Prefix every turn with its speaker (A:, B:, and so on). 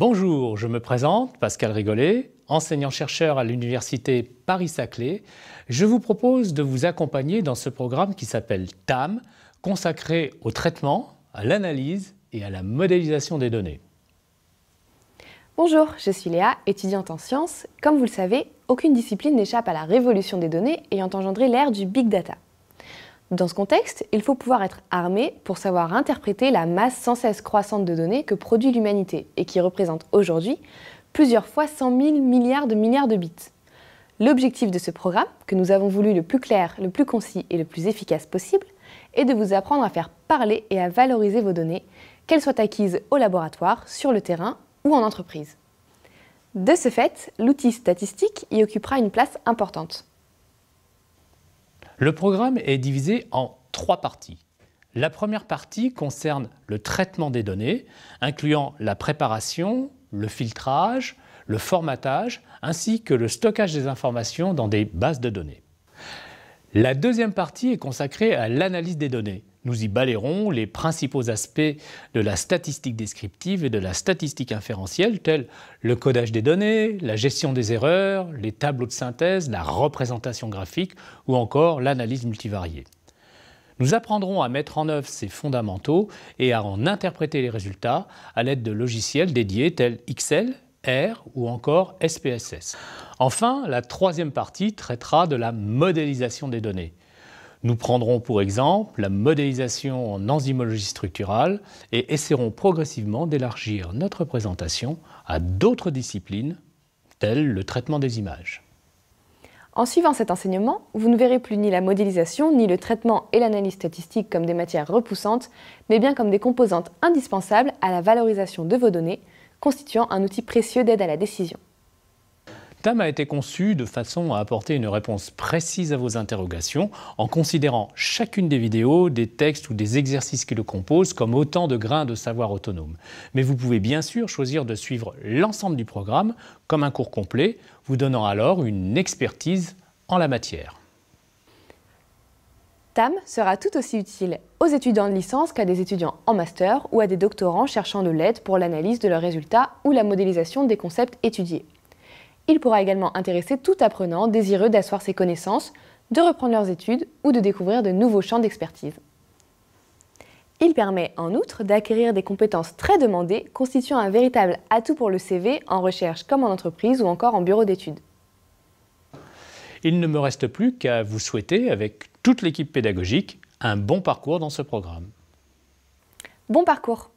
A: Bonjour, je me présente, Pascal Rigolet, enseignant-chercheur à l'université Paris-Saclay. Je vous propose de vous accompagner dans ce programme qui s'appelle TAM, consacré au traitement, à l'analyse et à la modélisation des données.
B: Bonjour, je suis Léa, étudiante en sciences. Comme vous le savez, aucune discipline n'échappe à la révolution des données ayant engendré l'ère du Big Data. Dans ce contexte, il faut pouvoir être armé pour savoir interpréter la masse sans cesse croissante de données que produit l'humanité et qui représente aujourd'hui plusieurs fois 100 000 milliards de bits. L'objectif de ce programme, que nous avons voulu le plus clair, le plus concis et le plus efficace possible, est de vous apprendre à faire parler et à valoriser vos données, qu'elles soient acquises au laboratoire, sur le terrain ou en entreprise. De ce fait, l'outil statistique y occupera une place importante.
A: Le programme est divisé en 3 parties. La première partie concerne le traitement des données, incluant la préparation, le filtrage, le formatage, ainsi que le stockage des informations dans des bases de données. La deuxième partie est consacrée à l'analyse des données. Nous y balayerons les principaux aspects de la statistique descriptive et de la statistique inférentielle, tels le codage des données, la gestion des erreurs, les tableaux de synthèse, la représentation graphique ou encore l'analyse multivariée. Nous apprendrons à mettre en œuvre ces fondamentaux et à en interpréter les résultats à l'aide de logiciels dédiés tels Excel, R ou encore SPSS. Enfin, la troisième partie traitera de la modélisation des données. Nous prendrons pour exemple la modélisation en enzymologie structurale et essaierons progressivement d'élargir notre présentation à d'autres disciplines, telles le traitement des images.
B: En suivant cet enseignement, vous ne verrez plus ni la modélisation, ni le traitement et l'analyse statistique comme des matières repoussantes, mais bien comme des composantes indispensables à la valorisation de vos données, constituant un outil précieux d'aide à la décision.
A: TAM a été conçu de façon à apporter une réponse précise à vos interrogations en considérant chacune des vidéos, des textes ou des exercices qui le composent comme autant de grains de savoir autonomes. Mais vous pouvez bien sûr choisir de suivre l'ensemble du programme comme un cours complet, vous donnant alors une expertise en la matière.
B: TAM sera tout aussi utile aux étudiants de licence qu'à des étudiants en master ou à des doctorants cherchant de l'aide pour l'analyse de leurs résultats ou la modélisation des concepts étudiés. Il pourra également intéresser tout apprenant désireux d'asseoir ses connaissances, de reprendre leurs études ou de découvrir de nouveaux champs d'expertise. Il permet en outre d'acquérir des compétences très demandées, constituant un véritable atout pour le CV en recherche comme en entreprise ou encore en bureau d'études.
A: Il ne me reste plus qu'à vous souhaiter, avec toute l'équipe pédagogique, un bon parcours dans ce programme.
B: Bon parcours!